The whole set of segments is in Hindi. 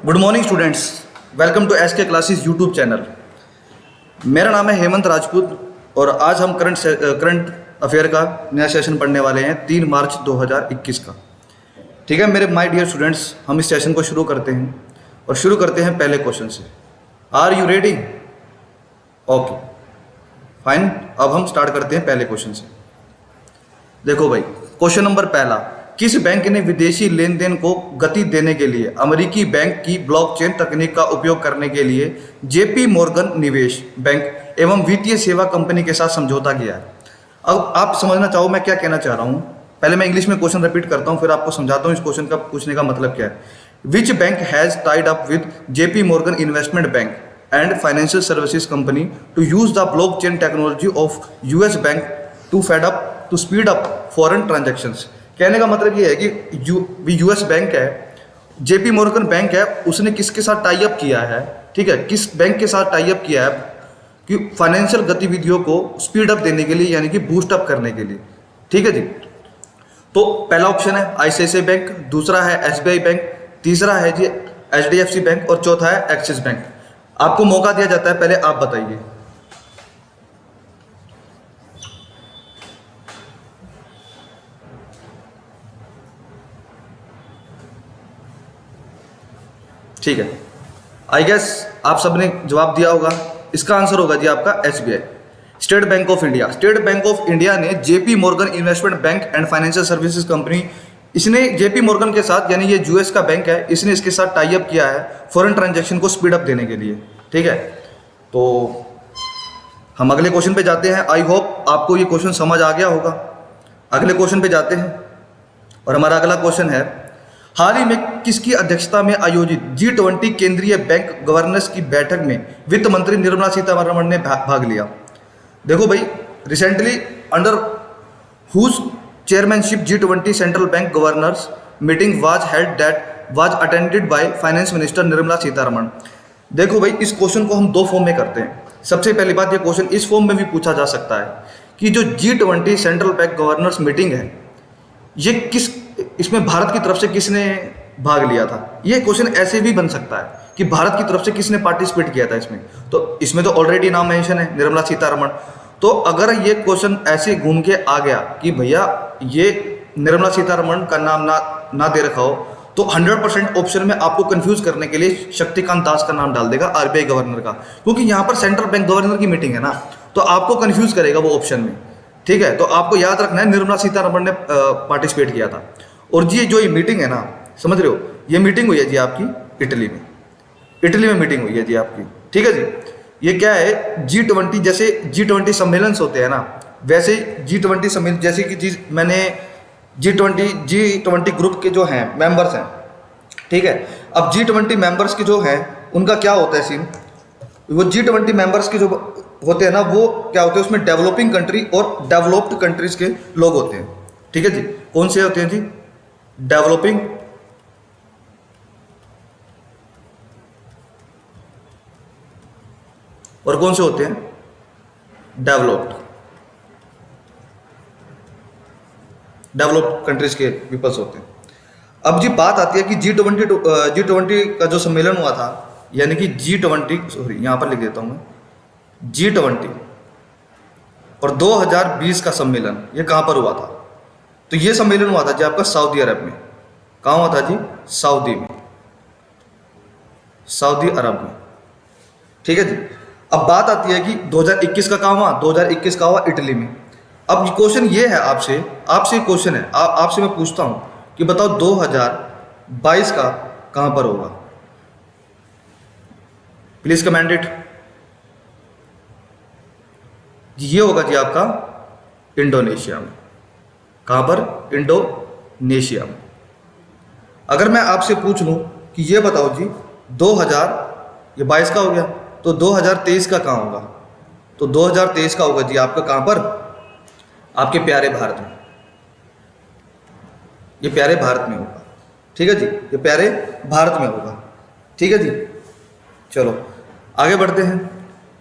Good morning students, welcome to S K classes YouTube channel. मेरा नाम है हेमंत राजपूत और आज हम करंट अफेयर का नया सेशन पढ़ने वाले हैं 3 मार्च 2021 का। ठीक है मेरे माय डियर स्टूडेंट्स, हम इस सेशन को शुरू करते हैं और शुरू करते हैं पहले क्वेश्चन से। Are you ready? Okay fine, अब हम स्टार्ट करते हैं पहले क्वेश्चन से। देखो भाई, क्वेश्चन नंबर पहला, किस बैंक ने विदेशी लेन देन को गति देने के लिए अमेरिकी बैंक की ब्लॉकचेन तकनीक का उपयोग करने के लिए जेपी मॉर्गन निवेश बैंक एवं वित्तीय सेवा कंपनी के साथ समझौता किया है? अब आप समझना चाहो मैं क्या कहना चाह रहा हूं। पहले मैं इंग्लिश में क्वेश्चन रिपीट करता हूं, फिर आपको समझाता हूं इस क्वेश्चन का पूछने का मतलब क्या है। Which bank has tied up with JP Morgan investment bank and financial services company to use the blockchain technology of US bank to speed up foreign transactions. कहने का मतलब ये है कि यूएस बैंक है, जेपी मॉर्गन बैंक है, उसने किसके साथ टाई अप किया है? ठीक है, किस बैंक के साथ टाई अप किया है कि फाइनेंशियल गतिविधियों को स्पीड अप देने के लिए, यानी कि बूस्ट अप करने के लिए। ठीक है जी, तो पहला ऑप्शन है आईसीआईसीआई बैंक, दूसरा है एसबीआई बैंक, तीसरा है जी एचडीएफसी बैंक और चौथा है एक्सिस बैंक। आपको मौका दिया जाता है, पहले आप बताइए। ठीक है, आई गेस आप सबने जवाब दिया होगा। इसका आंसर होगा जी आपका SBI, State Bank of India. State Bank of India ने JP Morgan investment bank and financial services company, इसने जेपी मॉर्गन के साथ, यानी ये यूएस का बैंक है, इसने इसके साथ टाई अप किया है फॉरेन ट्रांजैक्शन को स्पीड अप देने के लिए। ठीक है, तो हम अगले क्वेश्चन पे जाते हैं। आई होप आपको ये क्वेश्चन समझ आ गया होगा। अगले क्वेश्चन पे जाते हैं और हमारा अगला क्वेश्चन है, हाल ही में किसकी अध्यक्षता में आयोजित G20 केंद्रीय बैंक गवर्नर्स की बैठक में वित्त मंत्री निर्मला सीतारमण ने भाग लिया? देखो भाई, recently under whose chairmanship G20 central bank governors meeting was attended by finance minister Nirmala Sitharaman. देखो भाई, इस क्वेश्चन को हम 2 फॉर्म में करते हैं। सबसे पहली बात, ये क्वेश्चन इस फॉर्म में भी पूछा जा सकता है कि जो G20 central bank governors meeting है, ये इसमें भारत की तरफ से किसने भाग लिया था? ये क्वेश्चन ऐसे भी बन सकता है कि भारत की तरफ से किसने पार्टिसिपेट किया था इसमें। तो इसमें तो ऑलरेडी नाम मेंशन है निर्मला सीतारमण। तो अगर ये क्वेश्चन ऐसे घूम के आ गया कि भैया ये निर्मला सीतारमण का नाम ना दे रखा हो, तो 100% ऑप्शन में आपको कंफ्यूज करने के लिए शक्तिकांत दास का नाम डाल देगा, आरबीआई गवर्नर का, क्योंकि यहाँ पर सेंट्रल बैंक गवर्नर की मीटिंग है ना, तो आपको कंफ्यूज करेगा वो ऑप्शन में। ठीक है, तो आपको याद रखना है निर्मला सीतारमण ने पार्टिसिपेट किया था। और जी जो ये मीटिंग है ना, समझ रहे हो, ये मीटिंग हुई है जी आपकी इटली में। इटली में मीटिंग हुई है जी आपकी। ठीक है जी, ये क्या है, G20, जैसे G20 सम्मेलन होते हैं ना, वैसे G20 सम्मेलन, जैसे कि जी मैंने G20 ग्रुप के जो हैं मेंबर्स हैं, ठीक है, अब G20 मेंबर्स के जो हैं उनका क्या होता है सीन, वो G20 मेंबर्स के जो होते हैं ना, वो क्या होते हैं, उसमें डेवलपिंग कंट्री और डेवलप्ड कंट्रीज के लोग होते हैं। ठीक है जी, कौन से होते हैं जी? डेवलपिंग और कौन से होते हैं? डेवलप्ड कंट्रीज के पीपल्स होते हैं। अब जी बात आती है कि G20 का जो सम्मेलन हुआ था, यानी कि G20, सॉरी यहां पर लिख देता हूं मैं, G20 और 2020 का सम्मेलन ये कहां पर हुआ था? तो ये सम्मेलन हुआ था जी आपका सऊदी अरब में। कहां हुआ था जी? सऊदी अरब में। ठीक है जी, अब बात आती है कि 2021 का कहां हुआ? 2021 का हुआ इटली में। अब क्वेश्चन ये है आपसे क्वेश्चन है, आपसे मैं पूछता हूं कि बताओ 2022 का कहां पर होगा? Please comment it. ये होगा जी आपका इंडोनेशिया में। कहां पर? इंडोनेशिया में। अगर मैं आपसे पूछ लूं कि ये बताओ जी 2022 का हो गया, तो 2023 का कहां होगा? तो 2023 का होगा जी आपका कहां पर? आपके प्यारे भारत में। ये प्यारे भारत में होगा। ठीक है जी, ये प्यारे भारत में होगा। ठीक है जी, चलो आगे बढ़ते हैं।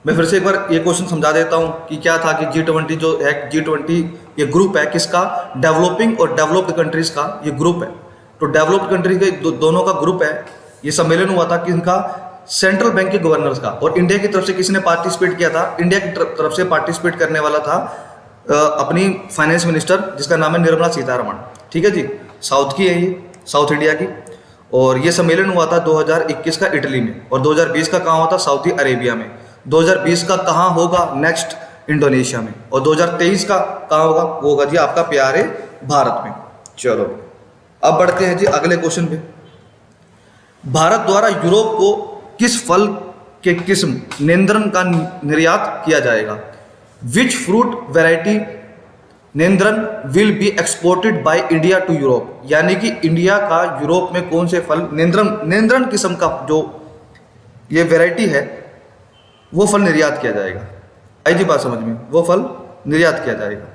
मैं फिर से एक बार ये क्वेश्चन समझा देता हूँ कि क्या था कि G20 जो है, G20 ये ग्रुप है किसका? डेवलपिंग और डेवलप्ड कंट्रीज का ये ग्रुप है। तो डेवलप्ड कंट्री के दोनों का ग्रुप है ये सम्मेलन हुआ था किनका? सेंट्रल बैंक के गवर्नर्स का। और इंडिया की तरफ से किसने पार्टिसिपेट किया था? इंडिया की तरफ से पार्टिसिपेट करने वाला था अपनी फाइनेंस मिनिस्टर, जिसका नाम है निर्मला सीतारमण। ठीक है जी, साउथ की है ये, साउथ इंडिया की। और ये सम्मेलन हुआ था 2021 का इटली में, और 2020 का कहाँ हुआ था? सऊदी अरेबिया में। 2020 का कहाँ होगा? नेक्स्ट इंडोनेशिया में। और 2023 का कहाँ होगा? वो होगा जी आपका प्यारे भारत में। चलो अब बढ़ते हैं जी अगले क्वेश्चन पे। भारत द्वारा यूरोप को किस फल के किस्म नेंद्रन का निर्यात किया जाएगा? Which fruit variety Nendran will be exported by India to Europe? यानी कि इंडिया का यूरोप में कौन से फल, नेंद्रन किस्म का जो ये वेराइटी है, वो फल निर्यात किया जाएगा। आई जी बात समझ में? वो फल निर्यात किया जाएगा।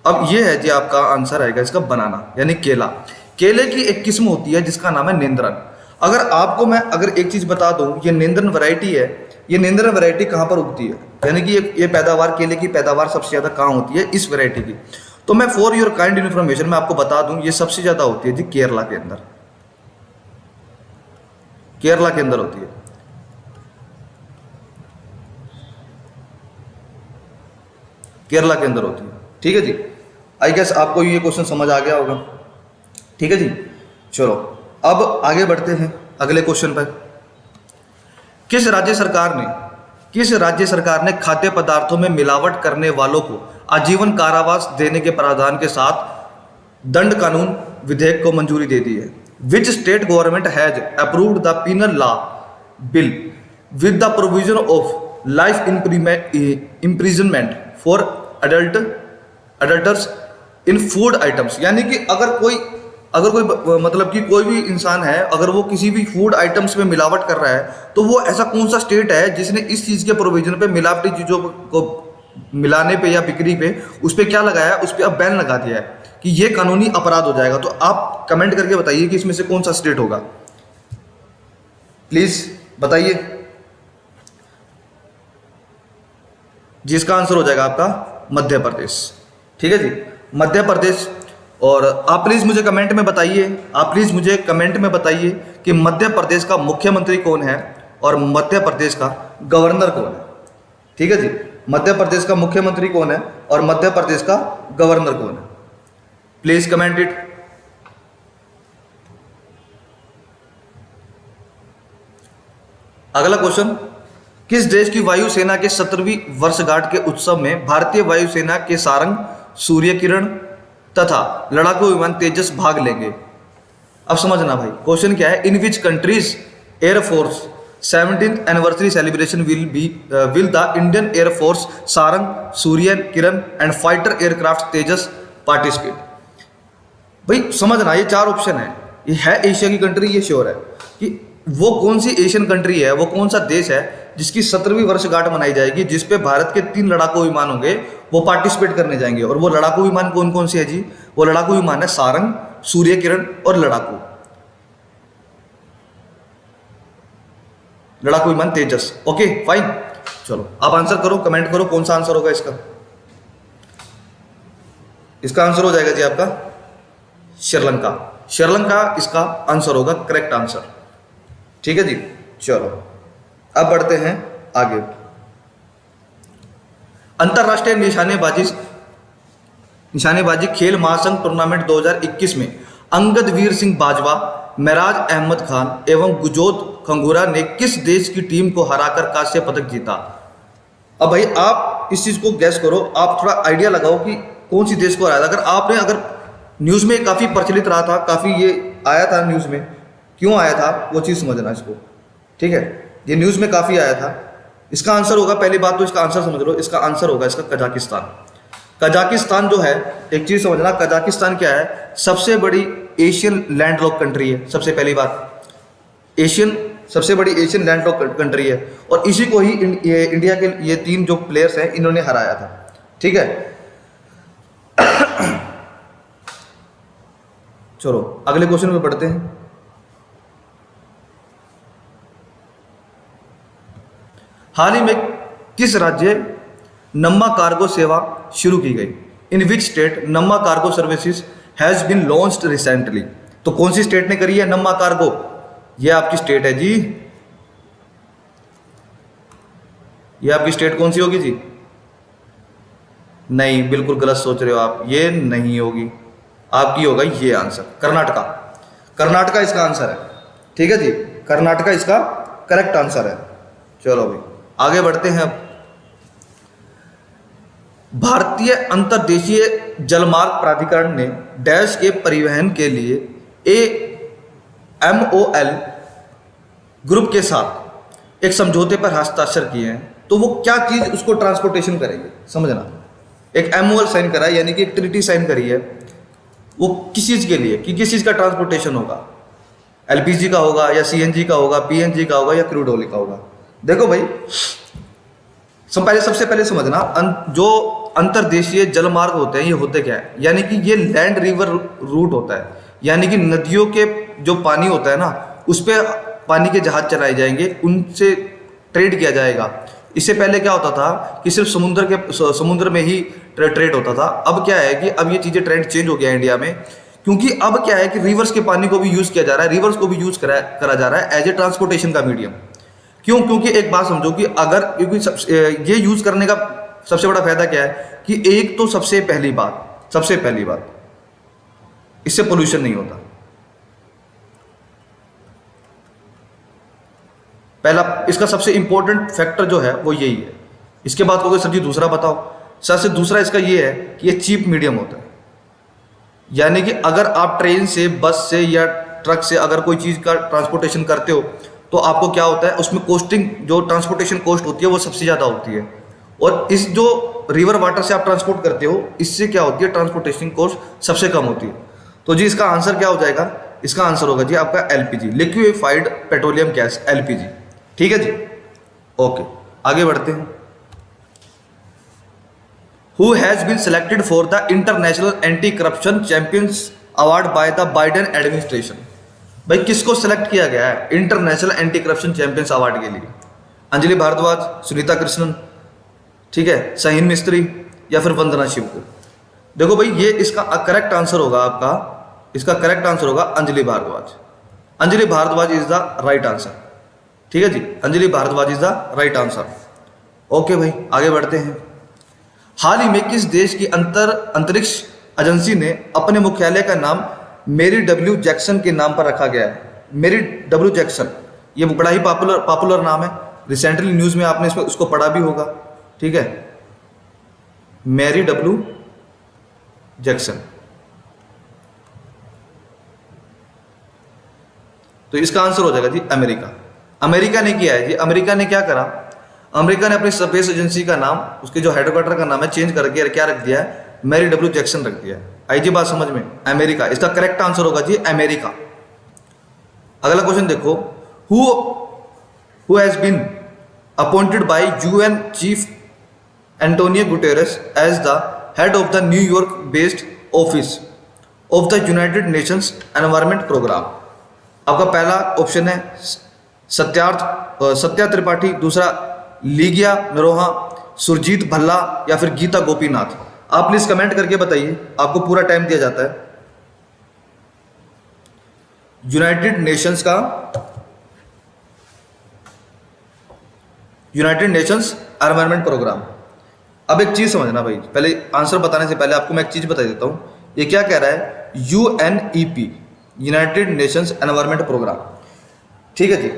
अब ये है जी आपका आंसर आएगा इसका बनाना, यानी केला। केले की एक किस्म होती है जिसका नाम है नेंद्रन। अगर आपको मैं एक चीज बता दूं, ये नेंद्रन वैरायटी है, ये नेंद्रन वैरायटी कहाँ पर उगती है, यानी कि ये पैदावार, केले की पैदावार सबसे ज्यादा कहाँ होती है? इस वैरायटी की। तो मैं फॉर योर काइंड इन्फॉर्मेशन मैं आपको बता दूं, ये सबसे ज्यादा होती है जी केरला के अंदर। केरला के अंदर होती है। केरला के अंदर होती है। ठीक है जी, आई गेस आपको ये क्वेश्चन समझ आ गया होगा। ठीक है जी, चलो अब आगे बढ़ते हैं अगले क्वेश्चन पर। किस राज्य सरकार ने खाद्य पदार्थों में मिलावट करने वालों को आजीवन कारावास देने के प्रावधान के साथ दंड कानून विधेयक को मंजूरी दे दी है? Which state government has approved the penal law bill with the provision of life imprisonment for adulterers in food items? यानी कि अगर कोई मतलब कि कोई भी इंसान है, अगर वो किसी भी फूड आइटम्स में मिलावट कर रहा है, तो वो ऐसा कौन सा स्टेट है जिसने इस चीज़ के प्रोविजन पे, मिलावटी चीज़ों को मिलाने पे या बिक्री पे, उस पर क्या लगाया है? उस पर अब बैन लगा दिया है कि ये कानूनी अपराध हो जाएगा। तो आप कमेंट करके बताइए कि इसमें से कौन सा स्टेट होगा, प्लीज बताइए। जिसका आंसर हो जाएगा आपका मध्य प्रदेश। ठीक है जी, मध्य प्रदेश। और आप प्लीज मुझे कमेंट में बताइए, कि मध्य प्रदेश का मुख्यमंत्री कौन है और मध्य प्रदेश का गवर्नर कौन है। ठीक है जी, मध्य प्रदेश का मुख्यमंत्री कौन है और मध्य प्रदेश का गवर्नर कौन है? Please comment it. अगला क्वेश्चन, किस देश की वायुसेना के 17वीं वर्षगांठ के उत्सव में भारतीय वायुसेना के सारंग, सूर्य किरण तथा लड़ाकू विमान तेजस भाग लेंगे? अब समझना भाई, क्वेश्चन क्या है? In which countries air force 17th anniversary celebration will the Indian air force Sarang, Surya Kiran and fighter aircraft Tejas participate? भाई समझना, ये 4 ऑप्शन है। ये है एशिया की कंट्री, ये श्योर है कि वो कौन सी एशियन कंट्री है, वो कौन सा देश है जिसकी 17वीं वर्षगांठ मनाई जाएगी, जिस पे भारत के 3 लड़ाकू विमान होंगे, वो पार्टिसिपेट करने जाएंगे। और वो लड़ाकू विमान कौन कौन से है जी? वो लड़ाकू विमान है सारंग, सूर्य किरण और लड़ाकू विमान तेजस। ओके फाइन, चलो आप आंसर करो, कमेंट करो कौन सा आंसर होगा इसका। इसका आंसर हो जाएगा जी आपका श्रीलंका। श्रीलंका इसका आंसर होगा, करेक्ट आंसर। ठीक है जी, चलो अब बढ़ते हैं आगे। अंतरराष्ट्रीय निशानेबाजी खेल महासंघ टूर्नामेंट 2021 में अंगद वीर सिंह बाजवा, मेराज अहमद खान एवं गुजोत खंगूरा ने किस देश की टीम को हराकर कांस्य पदक जीता? अब भाई आप इस चीज को गैस करो, आप थोड़ा आइडिया लगाओ कि कौन सी देश को हराया था। अगर न्यूज में काफी प्रचलित रहा था, काफी ये आया था न्यूज में, क्यों आया था वो चीज समझना इसको। ठीक है, ये न्यूज में काफी आया था। इसका आंसर होगा, पहली बात तो इसका आंसर समझ लो, इसका आंसर होगा इसका कजाकिस्तान। कजाकिस्तान जो है, एक चीज समझना, कजाकिस्तान क्या है? सबसे बड़ी एशियन लैंडलॉक कंट्री है। सबसे पहली बात, सबसे बड़ी एशियन लैंडलॉक कंट्री है, और इसी को ही इंडिया के ये 3 जो प्लेयर्स हैं इन्होंने हराया था। ठीक है, चलो अगले क्वेश्चन में पढ़ते हैं। हाल ही में किस राज्य नम्मा कार्गो सेवा शुरू की गई? In which state Namma cargo services has been launched recently? तो कौन सी स्टेट ने करी है नम्मा कार्गो? ये आपकी स्टेट है जी। ये आपकी स्टेट कौन सी होगी जी? नहीं, बिल्कुल गलत सोच रहे हो आप, ये नहीं होगी। आपकी होगा ये आंसर, कर्नाटका। कर्नाटका इसका आंसर है, ठीक है जी, कर्नाटका इसका करेक्ट आंसर है। चलो भाई आगे बढ़ते हैं। अब भारतीय अंतर्देशीय जलमार्ग प्राधिकरण ने डैश के परिवहन के लिए AMOL ग्रुप के साथ एक समझौते पर हस्ताक्षर किए हैं। तो वो क्या चीज उसको ट्रांसपोर्टेशन करेंगे, समझना। एक MOL साइन करा है, यानी कि एक ट्रिटी साइन करी है, वो किस चीज के लिए, कि किस चीज का ट्रांसपोर्टेशन होगा, LPG का होगा या CNG का होगा, PNG का होगा या क्रूड ऑयल का होगा। देखो भाई सबसे पहले समझना, जो अंतर्देशीय जलमार्ग होते हैं ये होते क्या है, यानी कि ये लैंड रिवर रूट होता है, यानी कि नदियों के जो पानी होता है ना उस पर पानी के जहाज चलाए जाएंगे, उनसे ट्रेड किया जाएगा। इससे पहले क्या होता था कि सिर्फ समुद्र में ही ट्रेड होता था। अब क्या है कि अब ये चीज़ें ट्रेंड चेंज हो गया है इंडिया में, क्योंकि अब क्या है कि रिवर्स के पानी को भी यूज़ किया जा रहा है, रिवर्स को भी यूज़ करा जा रहा है एज ए ट्रांसपोर्टेशन का मीडियम। क्यों? क्योंकि एक बात समझो कि अगर क्योंकि ये यूज़ करने का सबसे बड़ा फायदा क्या है कि एक तो सबसे पहली बात इससे पोल्यूशन नहीं होता। पहला इसका सबसे इंपॉर्टेंट फैक्टर जो है वो यही है। इसके बाद कहोगे सर जी दूसरा बताओ। सर से दूसरा इसका ये है कि ये चीप मीडियम होता है, यानी कि अगर आप ट्रेन से, बस से या ट्रक से अगर कोई चीज़ का ट्रांसपोर्टेशन करते हो तो आपको क्या होता है, उसमें कॉस्टिंग जो ट्रांसपोर्टेशन कॉस्ट होती है वो सबसे ज़्यादा होती है। और इस जो रिवर वाटर से आप ट्रांसपोर्ट करते हो इससे क्या होती है, ट्रांसपोर्टेशन कॉस्ट सबसे कम होती है। तो जी इसका आंसर क्या हो जाएगा? इसका आंसर होगा जी आपका LPG, liquefied petroleum gas, LPG। ठीक है जी, ओके आगे बढ़ते हैं। Who has been selected for the International Anti-Corruption Champions Award by the Biden administration? भाई किसको सेलेक्ट किया गया है international anti corruption champions award के लिए? अंजलि भारद्वाज, सुनीता कृष्णन, ठीक है, शाहीन मिस्त्री या फिर वंदना शिव को? देखो भाई ये इसका करेक्ट आंसर होगा आपका, इसका करेक्ट आंसर होगा Anjali Bhardwaj. Anjali Bhardwaj is the right answer, ठीक है जी, Anjali Bhardwaj is the right answer. Okay भाई आगे बढ़ते हैं। हाल ही में किस देश की अंतरिक्ष एजेंसी ने अपने मुख्यालय का नाम मेरी W जैक्सन के नाम पर रखा गया है? मेरी W जैक्सन, ये बड़ा ही पॉपुलर नाम है, रिसेंटली न्यूज़ में आपने इसमें उसको पढ़ा भी होगा, ठीक है, मेरी W जैक्सन। तो इसका आंसर हो जाएगा जी अमेरिका। अमेरिका ने किया है जी, अमेरिका ने क्या करा, अमेरिका ने अपनी स्पेस एजेंसी का नाम, उसके जो हेडक्वार्टर का नाम है चेंज करके क्या रख दिया है, मेरी W जैक्सन रख दिया है। आई जी बात समझ में? अमेरिका, इसका करेक्ट आंसर होगा जी अमेरिका। अगला क्वेश्चन देखो, who has been appointed by UN chief Antonio Guterres as the head of the New York based office of the United Nations environment programme? आपका पहला ऑप्शन है सत्या त्रिपाठी, दूसरा लीगिया नरोहा, सुरजीत भल्ला या फिर गीता गोपीनाथ। आप प्लीज कमेंट करके बताइए, आपको पूरा टाइम दिया जाता है। यूनाइटेड नेशंस का, यूनाइटेड नेशंस एनवायरमेंट प्रोग्राम। अब एक चीज समझना भाई, पहले आंसर बताने से पहले आपको मैं एक चीज बता देता हूं। ये क्या कह रहा है, UNEP, United Nations environment programme, ठीक है जी।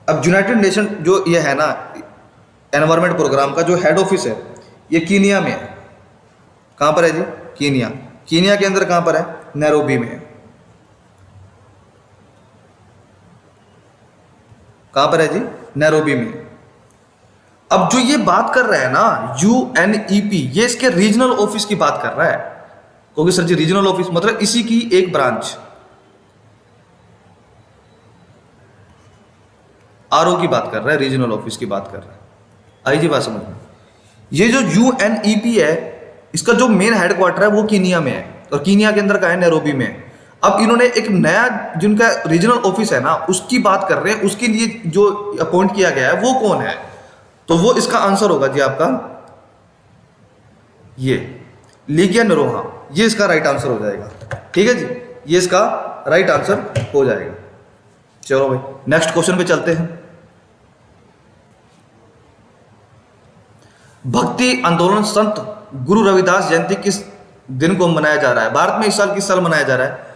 अब यूनाइटेड नेशन जो ये है ना एनवायरमेंट प्रोग्राम का जो हेड ऑफिस है ये कीनिया में है। कहां पर है जी? कीनिया। कीनिया के अंदर कहां पर है? नैरोबी में है। कहां पर है जी? नैरोबी में। अब जो ये बात कर रहा है ना UNEP, ये इसके रीजनल ऑफिस की बात कर रहा है। क्योंकि सर जी रीजनल ऑफिस मतलब इसी की एक ब्रांच, RO की बात कर रहा है, रीजनल ऑफिस की बात कर रहा है। आई जी बात समझ में? ये जो UNEP है इसका जो मेन हेडक्वार्टर है वो कीनिया में है, और कीनिया के अंदर का है, नैरोबी में है। अब इन्होंने एक नया जिनका रीजनल ऑफिस है ना उसकी बात कर रहे हैं, उसके लिए जो अपॉइंट किया गया है वो कौन है? तो वो इसका आंसर होगा जी आपका ये लीगिया नरोहा, ये इसका राइट आंसर हो जाएगा, ठीक है जी, ये इसका राइट आंसर हो जाएगा। चलो भाई नेक्स्ट क्वेश्चन पे चलते हैं। भक्ति आंदोलन संत गुरु रविदास जयंती किस दिन को मनाया जा रहा है? भारत में इस साल किस साल मनाया जा रहा है?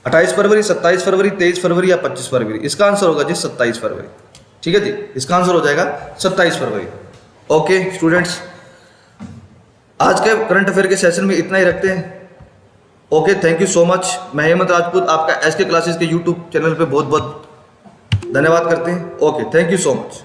28 फरवरी, 27 फरवरी, 23 फरवरी या 25 फरवरी? इसका आंसर होगा जी 27 फरवरी। ठीक है जी, इसका आंसर हो जाएगा 27 फरवरी। ओके स्टूडेंट्स, आज के करंट अफेयर के सेशन में इतना ही रखते हैं। Okay, thank you so much. मैं हेमंत राजपूत आपका एसके क्लासेस के यूट्यूब चैनल पे बहुत बहुत धन्यवाद करते हैं। Okay, thank you so much.